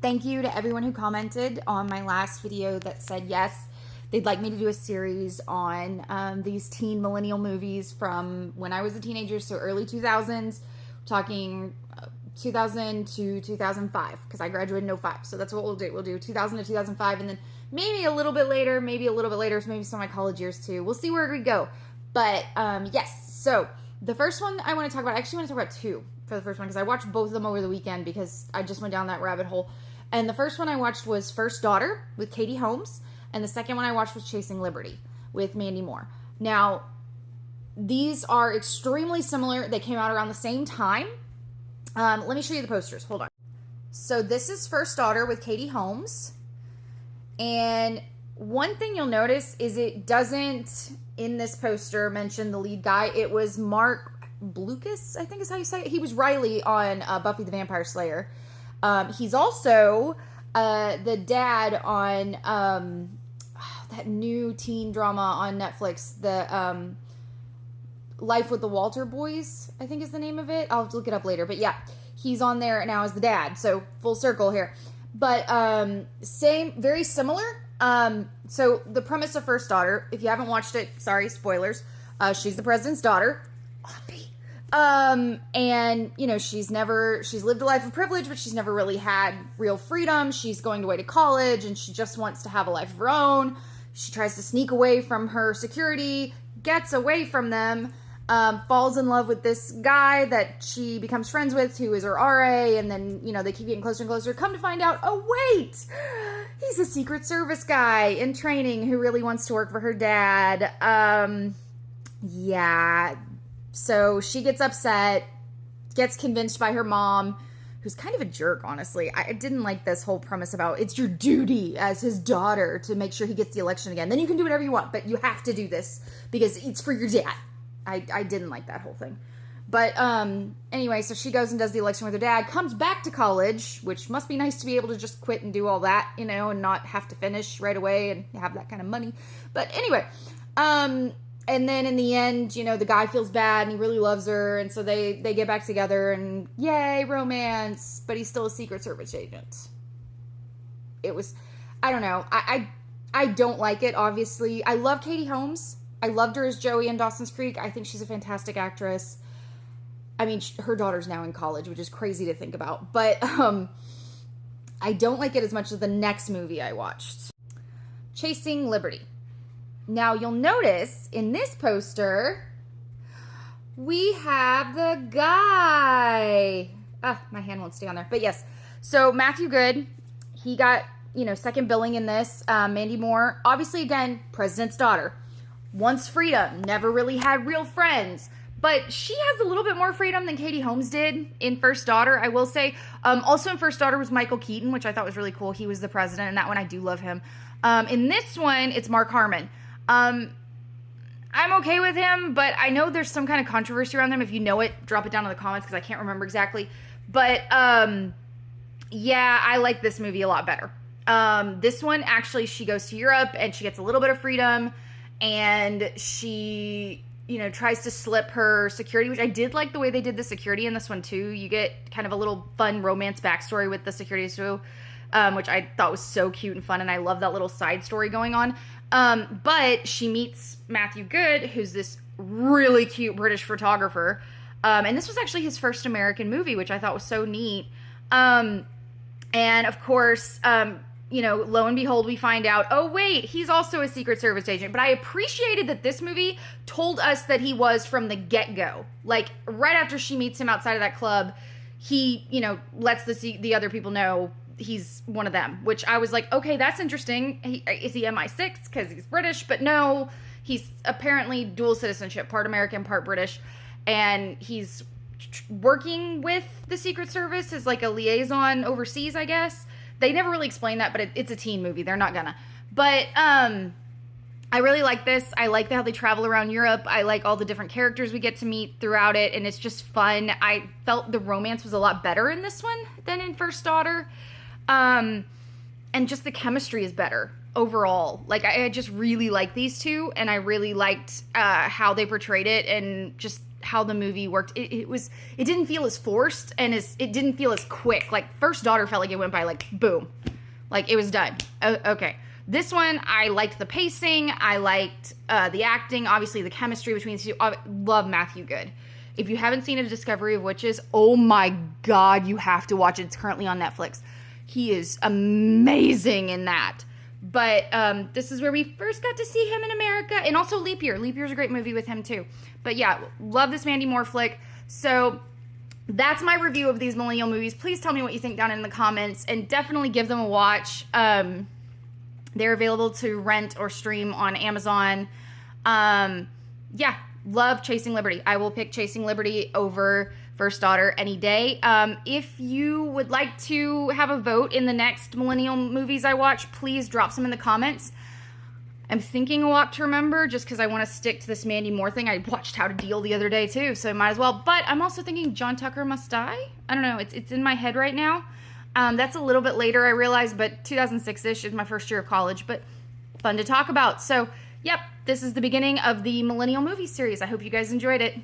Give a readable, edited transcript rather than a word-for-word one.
Thank you to everyone who commented on my last video that said yes, they'd like me to do a series on these teen millennial movies from when I was a teenager, so early 2000s, talking 2000 to 2005, because I graduated in '05. So that's what we'll do. We'll do 2000 to 2005, and then maybe a little bit later, so maybe some of my college years too. We'll see where we go. But yes, so the first one I want to talk about, I actually want to talk about two for the first one, because I watched both of them over the weekend because I just went down that rabbit hole. And the first one I watched was First Daughter with Katie Holmes, and the second one I watched was Chasing Liberty with Mandy Moore. Now, these are extremely similar. They came out around the same time. Let me show you the posters. Hold on. So this is First Daughter with Katie Holmes. And one thing you'll notice is it doesn't, in this poster, mention the lead guy. It was Mark Blucas, I think is how you say it. He was Riley on Buffy the Vampire Slayer. He's also the dad on that new teen drama on Netflix, the Life with the Walter Boys, I think is the name of it. I'll have to look it up later. But yeah, he's on there now as the dad. So full circle here. But very similar. So the premise of First Daughter, if you haven't watched it, sorry, spoilers. She's the president's daughter. And you know, she's lived a life of privilege, but she's never really had real freedom. She's going away to college and she just wants to have a life of her own. She tries to sneak away from her security, gets away from them, falls in love with this guy that she becomes friends with who is her RA, and then, you know, they keep getting closer and closer. Come to find out, oh wait, he's a Secret Service guy in training who really wants to work for her dad. Yeah. So she gets upset, gets convinced by her mom, who's kind of a jerk, honestly. I didn't like this whole premise about it's your duty as his daughter to make sure he gets the election again. Then you can do whatever you want, but you have to do this because it's for your dad. I didn't like that whole thing. But anyway, so she goes and does the election with her dad, comes back to college, which must be nice to be able to just quit and do all that, you know, and not have to finish right away and have that kind of money. But anyway, and then in the end, you know, the guy feels bad and he really loves her. And so they get back together and yay, romance. But he's still a Secret Service agent. It was, I don't know. I don't like it, obviously. I love Katie Holmes. I loved her as Joey in Dawson's Creek. I think she's a fantastic actress. I mean, her daughter's now in college, which is crazy to think about. But I don't like it as much as the next movie I watched. Chasing Liberty. Now, you'll notice in this poster, we have the guy. My hand won't stay on there. But yes, so Matthew Good, he got, you know, second billing in this. Mandy Moore, obviously, again, president's daughter. Wants freedom, never really had real friends. But she has a little bit more freedom than Katie Holmes did in First Daughter, I will say. Also in First Daughter was Michael Keaton, which I thought was really cool. He was the president, and that one I do love him. In this one, it's Mark Harmon. I'm okay with him, but I know there's some kind of controversy around him. If you know it, drop it down in the comments because I can't remember exactly. But yeah, I like this movie a lot better. This one, actually, she goes to Europe and she gets a little bit of freedom, and she, you know, tries to slip her security, which I did like the way they did the security in this one too. You get kind of a little fun romance backstory with the security too, which I thought was so cute and fun, and I love that little side story going on. But she meets Matthew Good, who's this really cute British photographer. And this was actually his first American movie, which I thought was so neat. And of course, you know, lo and behold, we find out, oh wait, he's also a Secret Service agent. But I appreciated that this movie told us that he was from the get-go. Like, right after she meets him outside of that club, he, you know, lets the other people know he's one of them, which I was like, okay, that's interesting. Is he MI6 because he's British? But no, he's apparently dual citizenship, part American, part British, and he's working with the Secret Service as like a liaison overseas, I guess. They never really explain that, but it's a teen movie. They're not gonna. But I really like this. I like how they travel around Europe. I like all the different characters we get to meet throughout it, and it's just fun. I felt the romance was a lot better in this one than in First Daughter. And just the chemistry is better overall. Like, I just really like these two, and I really liked how they portrayed it, and just how the movie worked. It didn't feel as forced, and it didn't feel as quick. Like, First Daughter felt like it went by like boom, like it was done. Okay. This one, I liked the pacing. I liked the acting. Obviously, the chemistry between the two. I love Matthew Good. If you haven't seen A Discovery of Witches, oh my God, you have to watch it. It's currently on Netflix. He is amazing in that. But this is where we first got to see him in America. And also Leap Year. Leap Year is a great movie with him too. But yeah, love this Mandy Moore flick. So that's my review of these Millennial movies. Please tell me what you think down in the comments. And definitely give them a watch. They're available to rent or stream on Amazon. Yeah, love Chasing Liberty. I will pick Chasing Liberty over First Daughter any day. If you would like to have a vote in the next Millennial movies I watch, please drop some in the comments. I'm thinking A Walk to Remember just because I want to stick to this Mandy Moore thing. I watched How to Deal the other day too, so I might as well. But I'm also thinking John Tucker Must Die. I don't know. It's in my head right now. That's a little bit later, I realize, but 2006-ish is my first year of college, but fun to talk about. So, yep, this is the beginning of the Millennial movie series. I hope you guys enjoyed it.